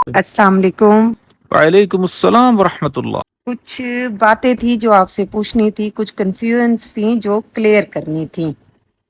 अस्सलाम वालेकुम। वालेकुम अस्सलाम वरहमतुल्लाह। कुछ बातें थी जो आपसे पूछनी थी, कुछ कंफ्यूजन्स थी जो क्लियर करनी थी।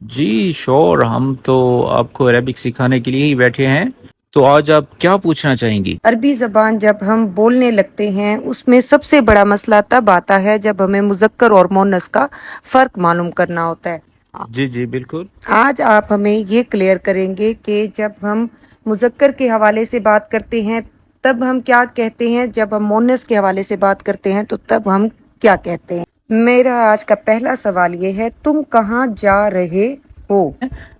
जी श्योर, हम तो आपको अरेबिक सिखाने के लिए ही बैठे हैं। तो आज आप क्या पूछना चाहेंगी? अरबी ज़बान जब हम बोलने लगते हैं उसमें सबसे बड़ा मसला तब आता है जब हमें मुज़क्कर और मुअन्नस का फ़र्क मालूम करना होता है। जी जी बिल्कुल। आज आप हमें ये क्लियर करेंगे कि जब हम मुज़क्कर के हवाले से बात करते हैं तब हम क्या कहते हैं, जब हम मुअन्नस के हवाले से बात करते हैं तो तब हम क्या कहते हैं। मेरा आज का पहला सवाल ये है, तुम कहाँ जा रहे हो?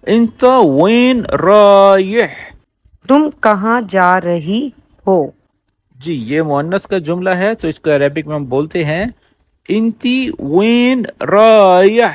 इंत वैन रायह। तुम कहाँ जा रही हो? जी, ये मुअन्नस का जुमला है तो इसको अरेबिक में हम बोलते हैं इंती वैन रायह।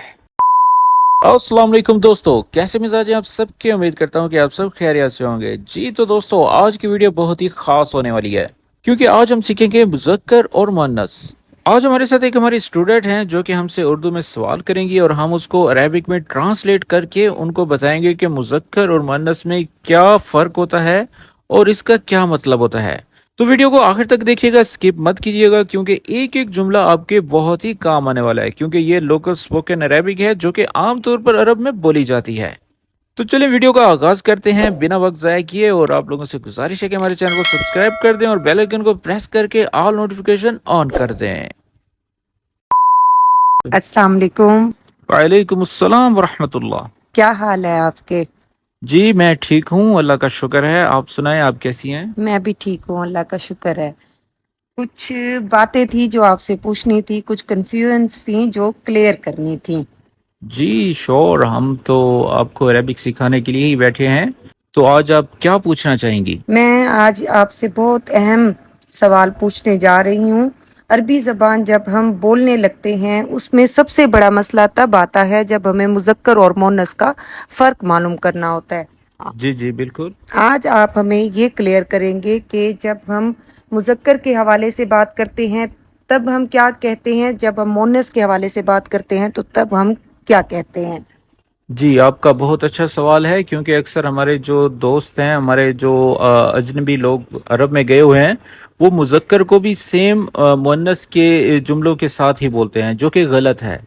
अस्सलाम वालेकुम दोस्तों, कैसे मिजाज हैं आप सबके। उम्मीद करता हूँ कि आप सब खैरियत से होंगे। जी तो दोस्तों, आज की वीडियो बहुत ही खास होने वाली है क्योंकि आज हम सीखेंगे मुज़क्कर और मुअन्नस। आज हमारे साथ एक हमारी स्टूडेंट हैं जो कि हमसे उर्दू में सवाल करेंगी और हम उसको अरेबिक में ट्रांसलेट करके उनको बताएंगे कि मुज़क्कर और मुअन्नस में क्या फ़र्क होता है और इसका क्या मतलब होता है। तो वीडियो को आखिर तक देखिएगा, स्किप मत कीजिएगा क्योंकि एक एक जुमला आपके बहुत ही काम आने वाला है क्योंकि ये लोकल स्पोकन अरेबिक है जो कि आमतौर पर अरब में बोली जाती है। तो चलिए वीडियो का आगाज करते हैं बिना वक्त जाया किए। और आप लोगों से गुजारिश है कि हमारे चैनल को सब्सक्राइब कर दें और बेल आइकन को प्रेस करके ऑल नोटिफिकेशन ऑन कर दें। अस्सलाम वालेकुम। वालेकुम अस्सलाम वरहमतुल्लाह। क्या हाल है आपके? जी मैं ठीक हूँ, अल्लाह का शुक्र है। आप सुनाएं, आप कैसी हैं? मैं भी ठीक हूँ, अल्लाह का शुक्र है। कुछ बातें थी जो आपसे पूछनी थी, कुछ कंफ्यूजन्स थी जो क्लियर करनी थी। जी श्योर, हम तो आपको अरेबिक सिखाने के लिए ही बैठे हैं। तो आज आप क्या पूछना चाहेंगी? मैं आज आपसे बहुत अहम सवाल पूछने जा रही हूँ। अरबी ज़बान जब हम बोलने लगते हैं उसमें सबसे बड़ा मसला तब आता है जब हमें मुज़क्कर और मुअन्नस का फ़र्क मालूम करना होता है। जी जी बिल्कुल। आज आप हमें ये क्लियर करेंगे कि जब हम मुज़क्कर के हवाले से बात करते हैं तब हम क्या कहते हैं, जब हम मुअन्नस के हवाले से बात करते हैं तो तब हम क्या कहते हैं। जी, आपका बहुत अच्छा सवाल है क्योंकि अक्सर हमारे जो दोस्त हैं, हमारे जो अजनबी लोग अरब में गए हुए हैं, वो मुज़क्कर को भी सेम मुअन्नस के जुमलों के साथ ही बोलते हैं जो कि गलत है।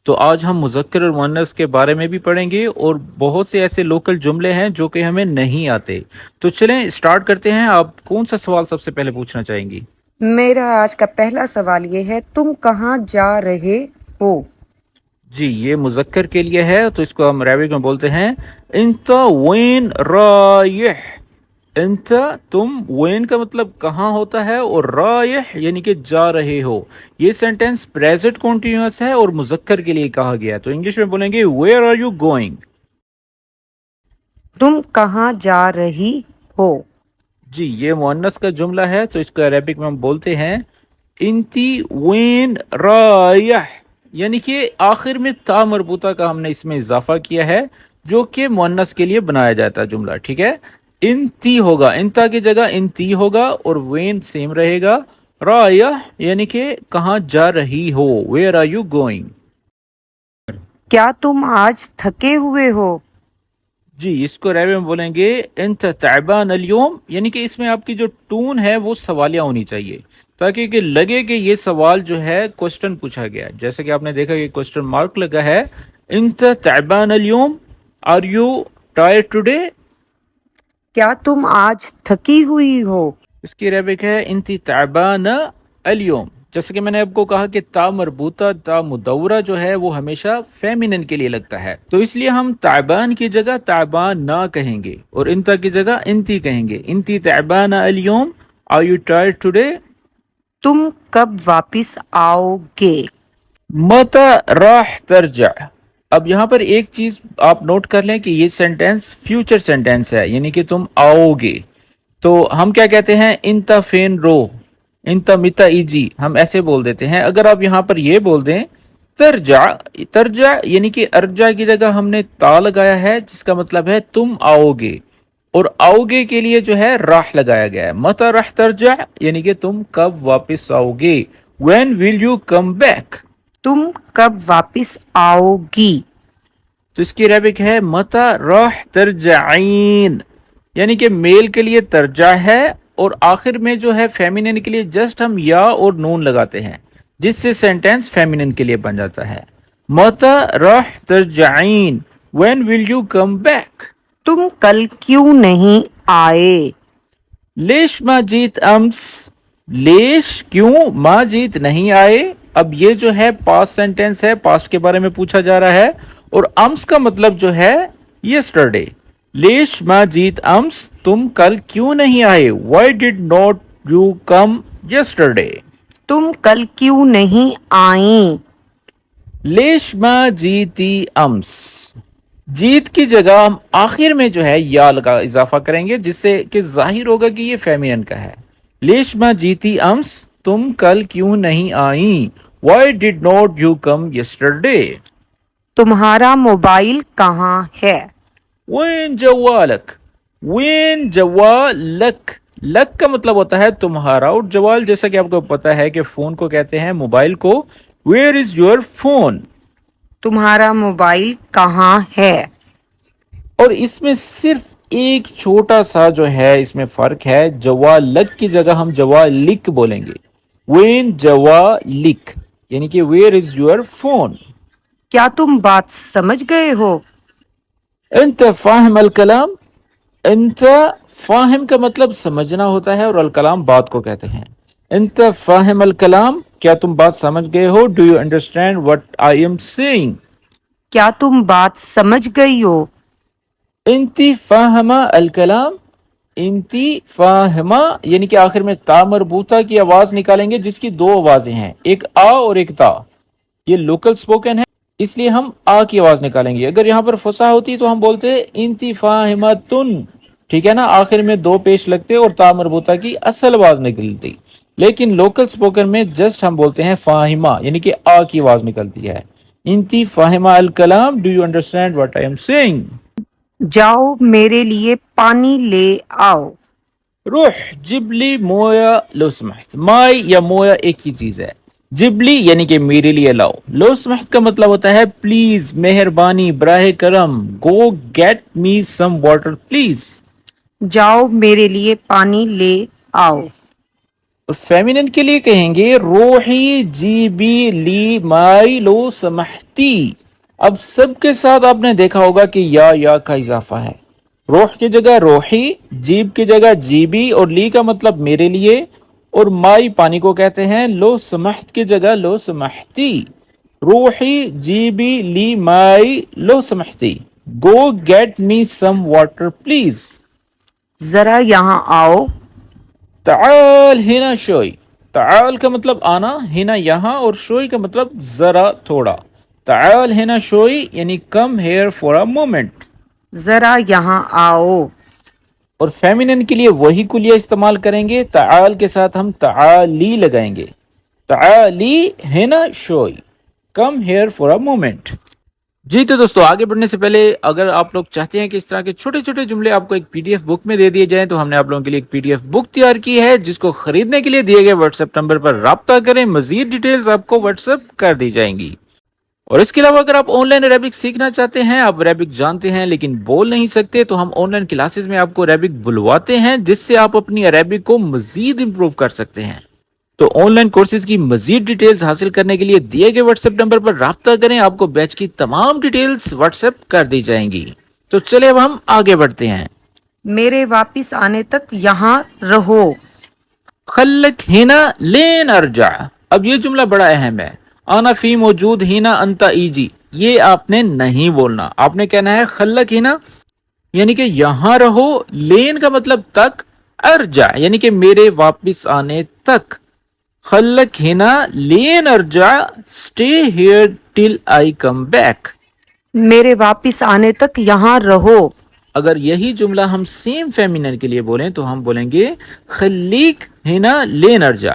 तो आज हम मुज़क्कर और मुअन्नस के बारे में भी पढ़ेंगे और बहुत से ऐसे लोकल जुमले हैं जो कि हमें नहीं आते। तो चलें स्टार्ट करते हैं। आप कौन सा सवाल सबसे पहले पूछना चाहेंगी? मेरा आज का पहला सवाल ये है, तुम कहाँ जा रहे हो? जी, ये मुज़क्कर के लिए है तो इसको हम अरबिक में बोलते हैं इंत वैन रायह। इंत तुम, वैन का मतलब कहाँ होता है और रायह यानी कि जा रहे हो। ये सेंटेंस प्रेजेंट कॉन्टिन्यूअस है और मुज़क्कर के लिए कहा गया है। तो इंग्लिश में बोलेंगे वेयर आर यू गोइंग। तुम कहाँ जा रही हो? जी, ये मुअन्नस का जुमला है तो इसको अरबिक में हम बोलते हैं इंती वैन रायह, यानी कि आखिर में ता मरबूता का हमने इसमें इजाफा किया है जो कि मुअन्नस के लिए बनाया जाता है जुमला। ठीक है, इंती होगा, इंता की जगह इंती होगा और वेन सेम रहेगा। रायह यानी कि कहाँ जा रही हो, वेयर आर यू गोइंग। क्या तुम आज थके हुए हो? जी, इसको अरबी में बोलेंगे इंत तैबान अल-यौम, यानी कि इसमें आपकी जो टून है वो सवालिया होनी चाहिए ताकि कि लगे कि ये सवाल जो है क्वेश्चन पूछा गया है। जैसे कि आपने देखा कि क्वेश्चन मार्क लगा है, इंत तैबान अल-यौम, आर यू टायर्ड टुडे। क्या तुम आज थकी हुई हो? इसकी अरबिक है इंती तैबान अल-यौम। जैसे कि मैंने आपको कहा कि ता मरबूता, ता मुदव्वरा जो है वो हमेशा फेमिनिन के लिए लगता है, तो इसलिए हम ताइबान की जगह ताइबान ना कहेंगे और इंता की जगह इंती कहेंगे। इंती ताइबान अल-यौम, आर यू टायर्ड टुडे। तुम कब वापिस आओगे? मता राह तरजा। अब यहाँ पर एक चीज आप नोट कर लें कि ये सेंटेंस फ्यूचर सेंटेंस है, यानी कि तुम आओगे। तो हम क्या कहते हैं, इंता फेन रो, इंता मिता इजी, हम ऐसे बोल देते हैं। अगर आप यहाँ पर ये बोल दें तरजा, तरजा यानी कि अर्जा की जगह हमने ता लगाया है जिसका मतलब है तुम आओगे, और आओगे के लिए जो है राह लगाया गया है। मता राह तरजा यानी कि तुम कब वापस आओगे, when will you come back. तुम कब वापिस आओगी? तो इसकी अरबिक है मता राह तरजाइन, यानी कि मेल के लिए तरजा है اور آخر میں جو ہے فیمینن کے لیے جسٹ ہم یا اور نون لگاتے ہیں جس سے سینٹینس فیمینن کے لیے بن جاتا ہے. متی راح ترجعین, when will you come back؟ تم کل کیوں نہیں آئے؟ لیش ما جیت امس, لیش کیوں ما جیت نہیں آئے. اب یہ جو ہے پاسٹ سینٹینس ہے, پاسٹ کے بارے میں پوچھا جا رہا ہے, اور امس کا مطلب جو ہے یسٹرڈے. لیش ما جیت امس, تم کل کیوں نہیں آئے. Why did not you come yesterday. تم کل کیوں نہیں آئیں؟ لیش ما جیتی امس, جیت کی جگہ ہم آخر میں جو ہے یا لگا اضافہ کریں گے جس سے کہ ظاہر ہوگا کہ یہ فیمینن کا ہے. لیش ما جیتی امس, تم کل کیوں نہیں آئیں. Why did not you come yesterday. تمہارا موبائل کہاں ہے؟ وین جوالک, وین جوالک, لک کا مطلب ہوتا ہے تمہارا, اور جوال جیسا کہ آپ کو پتا ہے کہ فون کو کہتے ہیں, موبائل کو. Where is your phone. تمہارا موبائل کہاں ہے؟ اور اس میں صرف ایک چھوٹا سا جو ہے اس میں فرق ہے, جوالک کی جگہ ہم جوالک بولیں گے. وین جوالک یعنی کہ ویئر از یور فون. کیا تم بات سمجھ گئے ہو؟ انت فاہم الکلام, انت فاہم کا مطلب سمجھنا ہوتا ہے اور الکلام بات کو کہتے ہیں. انت فاہم الکلام, کیا تم بات سمجھ گئے ہو. Do you understand what I am saying. کیا تم بات سمجھ گئی ہو؟ انتی فاہمہ الکلام, انتی فاہمہ یعنی کہ آخر میں تا مربوطہ کی آواز نکالیں گے جس کی دو آوازیں ہیں, ایک آ اور ایک تا. یہ لوکل سپوکن ہے اس لیے ہم آ کی آواز نکالیں گے. اگر یہاں پر فصاح ہوتی تو ہم بولتے انتی فاہمتن, ٹھیک ہے نا, آخر میں دو پیش لگتے اور تا مربوطہ کی اصل آواز نکلتی. لیکن لوکل سپوکن میں جسٹ ہم بولتے ہیں فاہمہ یعنی کہ آ کی آواز نکلتی ہے. انتی فاہمہ الکلام, do you understand what I am saying. جاؤ میرے لیے پانی لے آؤ. روح جبلی مویا لو سمحت. مائی یا مویا ایک ہی چیز ہے. جبلی یعنی کہ میرے لیے لاؤ. لو سمحت کا مطلب ہوتا ہے پلیز, مہربانی, براہ کرم. Go get me some water please. جاؤ میرے لیے پانی لے آؤ. فیمینن کے لیے کہیں گے روحی جیبی لی مائی لو سمحتی. اب سب کے ساتھ آپ نے دیکھا ہوگا کہ یا کا اضافہ ہے. روح کی جگہ روحی, جیب کی جگہ جیبی, اور لی کا مطلب میرے لیے, اور مائی پانی کو کہتے ہیں. لو سمحت کی جگہ لو سمحتی. روحی جیبی لی مائی لو سمحتی. Go get me some water please. ذرا یہاں آؤ. تعال ہنا شوئی. تعال کا مطلب آنا, ہنا یہاں, اور شوئی کا مطلب ذرا تھوڑا. تعال ہنا شوئی یعنی کم ہیئر فار اے مومنٹ. ذرا یہاں آؤ. اور فیمینن کے لیے وہی کلیہ استعمال کریں گے. تعال کے ساتھ ہم تعالی لگائیں گے. تعالی ہنا شوئی, come here for a moment. جی تو دوستو, آگے بڑھنے سے پہلے اگر آپ لوگ چاہتے ہیں کہ اس طرح کے چھوٹے چھوٹے جملے آپ کو ایک پی ڈی ایف بک میں دے دیے جائیں تو ہم نے آپ لوگوں کے لیے ایک پی ڈی ایف بک تیار کی ہے, جس کو خریدنے کے لیے دیے گئے واٹس ایپ نمبر پر رابطہ کریں. مزید ڈیٹیلز آپ کو واٹس ایپ کر دی جائیں گی. اور اس کے علاوہ اگر آپ آن لائن عربک سیکھنا چاہتے ہیں, آپ عربک جانتے ہیں لیکن بول نہیں سکتے, تو ہم آن لائن کلاسز میں آپ کو عربک بلواتے ہیں جس سے آپ اپنی عربک کو مزید امپروو کر سکتے ہیں. تو آن لائن کورسز کی مزید ڈیٹیلز حاصل کرنے کے لیے دیے گئے واٹس ایپ نمبر پر رابطہ کریں. آپ کو بیچ کی تمام ڈیٹیلز واٹس ایپ کر دی جائیں گی. تو چلے اب ہم آگے بڑھتے ہیں. میرے واپس آنے تک یہاں رہو. خلک ہینا لین ارجع. اب یہ جملہ بڑا اہم ہے. آنا فی موجود ہینا انتا ایجی, یہ آپ نے نہیں بولنا. آپ نے کہنا ہے خلک ہینا یعنی کہ یہاں رہو. لین کا مطلب تک, ارجع یعنی کہ میرے واپس آنے تک. خلک ہینا لین ارجع, stay here till I come back. میرے واپس آنے تک یہاں رہو. اگر یہی جملہ ہم سیم فیمینن کے لیے بولیں تو ہم بولیں گے خلیک ہینا لین ارجع.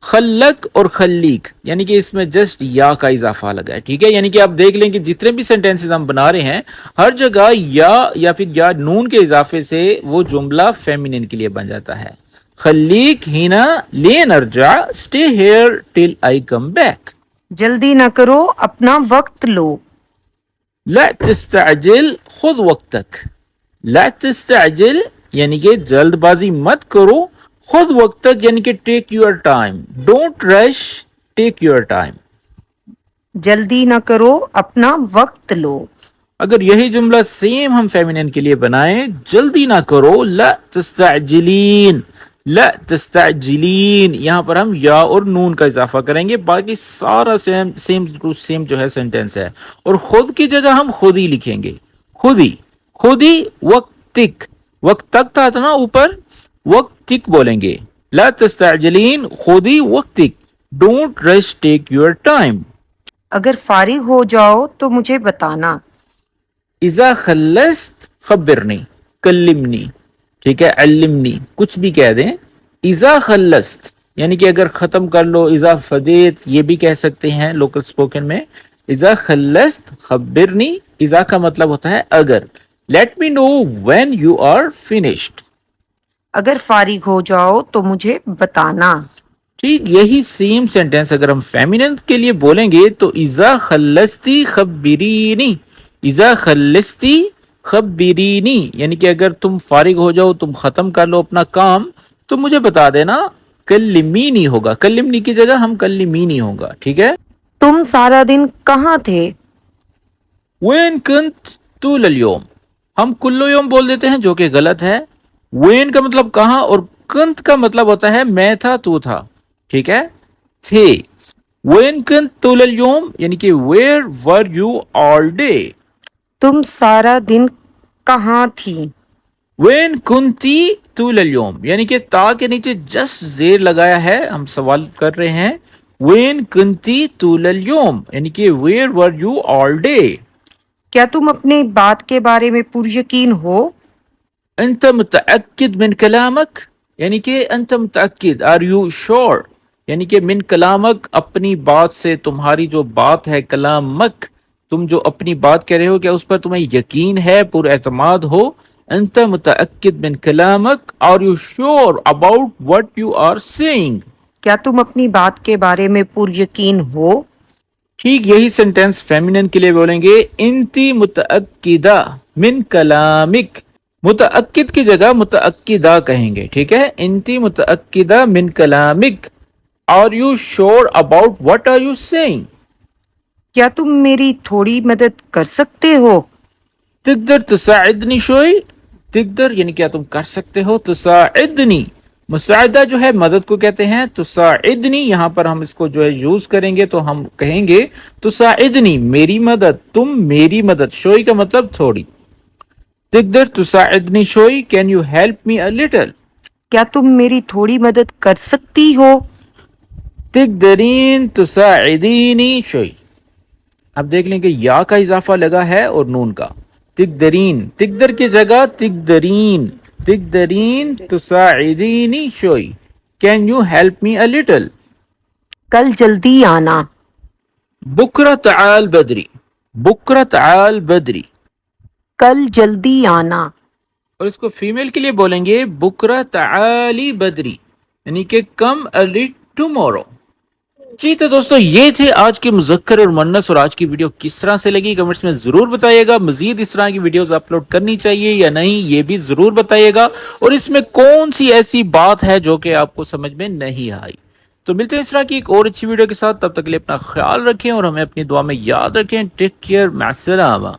خلق اور خلیق یعنی کہ اس میں جسٹ یا کا اضافہ لگا ہے, ٹھیک ہے. یعنی کہ آپ دیکھ لیں کہ جتنے بھی سینٹینسز ہم بنا رہے ہیں ہر جگہ یا پھر یا نون کے اضافے سے وہ جملہ فیمینن کے لیے بن جاتا ہے. خلیق ہینا لین ارجع, stay here till I come back. جلدی نہ کرو, اپنا وقت لو. لا تستعجل خذ وقتک. لا تستعجل یعنی کہ جلد بازی مت کرو, खुद वक्त तक यानी कि take your time, don't rush, take your time. जल्दी न करो, अपना वक्त लो। अगर यही जुमला सेम हम फेमिनिन के लिए बनाएं, जल्दी ना करो, ला तस्ताजिलीन, ला तस्ताजिलीन, यहाँ पर हम या और नून का इजाफा करेंगे, बाकी सारा सेम सेम टू सेम जो है सेंटेंस है। और खुद की जगह हम खुद ही लिखेंगे, खुदी, खुदी वक्तिक, वक्त तक था ना ऊपर, वक्तिक बोलेंगे, ला तस्ताजिलीन खुदी वक्तिक, don't rush take your time. अगर फारिग हो जाओ तो मुझे बताना। इज़ा खल्लस्त खबिरनी, कल्लिमनी, ठीक है, अल्लिमनी, कुछ भी कह दें। इज़ा खल्लस्त यानी कि अगर खत्म कर लो, इज़ा फदेत ये भी कह सकते हैं लोकल स्पोकन में। इज़ा खल्लस्त खबिरनी, इज़ा का मतलब होता है अगर। Let me know when you are finished. अगर फारिग हो जाओ तो मुझे बताना। ठीक यही सेम सेंटेंस अगर हम फेमिनिन के लिए बोलेंगे तो इज़ा खल्लस्ती खबिरीनी, इज़ा खल्लस्ती खबिरीनी, यानी कि अगर तुम फारिग हो जाओ, तुम खत्म कर लो अपना काम, तो मुझे बता देना। कल्लिमीनी होगा, कल्लिमनी की जगह हम कल्लिमीनी होगा, ठीक है। तुम सारा दिन कहाँ थे? वेन कुंत तूल अल-यौम, हम कुल्लो यौम बोल देते हैं जो कि गलत है। वेन का मतलब कहाँ और कुंत का मतलब होता है मैं था, तू था, ठीक है, थे। वेन कुंत तूल अल-यौम यानी कि where were you all day. तुम सारा दिन कहाँ थी? वेन कुंती तूल अल-यौम यानी कि ता के नीचे जस्ट जेर लगाया है, हम सवाल कर रहे हैं। वेन कुंती तूल अल-यौम यानी कि where were you all day. क्या तुम अपनी बात के बारे में पुरयकीन हो? अंत मुतअक्किद मिन कलामक यानी कि अंत मुतअक्किद, आर यू श्योर, यानी कि मिन कलामक अपनी बात से, तुम्हारी जो बात है, कलामक तुम जो अपनी बात कह रहे हो, क्या उस पर तुम्हें यकीन है, पूरा एतमाद हो। अंत मुतअक्किद मिन कलामक, are you sure about what you are saying. क्या तुम अपनी बात के बारे में पुरयकीन हो? ठीक यही सेंटेंस फेमिनिन के लिए बोलेंगे, इंती मुतअक्किदा मिन कलामिक, मुतअक्किद की जगह मुतअक्किदा कहेंगे, ठीक है। इंती मुतअक्किदा मिन कलामिक, are you sure about what are you saying. क्या तुम मेरी थोड़ी मदद कर सकते हो? तिकदर तुसाइदनी शोई, तिकदर यानी क्या तुम कर सकते हो, तुसाइदनी मुसाइदा जो है मदद को कहते हैं, तुसाइदनी यहाँ पर हम इसको जो है यूज करेंगे तो हम कहेंगे तुसाइदनी मेरी मदद, तुम मेरी मदद, शोई का मतलब थोड़ी। तिकदर तुसाइदनी शोई, can you help me a little, क्या तुम मेरी थोड़ी मदद कर सकती हो? तिकदरीन तुसाइदीनी शोई, अब देख लें कि या का इजाफा लगा है और नून का। तिकदरीन, तिकदर की जगह तिकदरीन, तिकदरीन तुसाइदीनी शोई, can you help me a little. कल जल्दी आना। बुकरा ताल बदरी, बुकरा ताल बदरी, कल जल्दी आना। और इसको फीमेल के लिए बोलेंगे बुकरा ताली बदरी, यानी कि कम अर्ली टुमारो। जी तो दोस्तों ये थे आज के मुज़क्कर और मुअन्नस, और आज की वीडियो किस तरह से लगी कमेंट्स में जरूर बताइएगा। मजीद इस तरह की वीडियोस अपलोड करनी चाहिए या नहीं ये भी जरूर बताइएगा, और इसमें कौन सी ऐसी बात है जो कि आपको समझ में नहीं आई। तो मिलते हैं इस तरह की एक और अच्छी वीडियो के साथ, तब तक के लिए अपना ख्याल रखें और हमें अपनी दुआ में याद रखें। Take care, माअस्सलामा।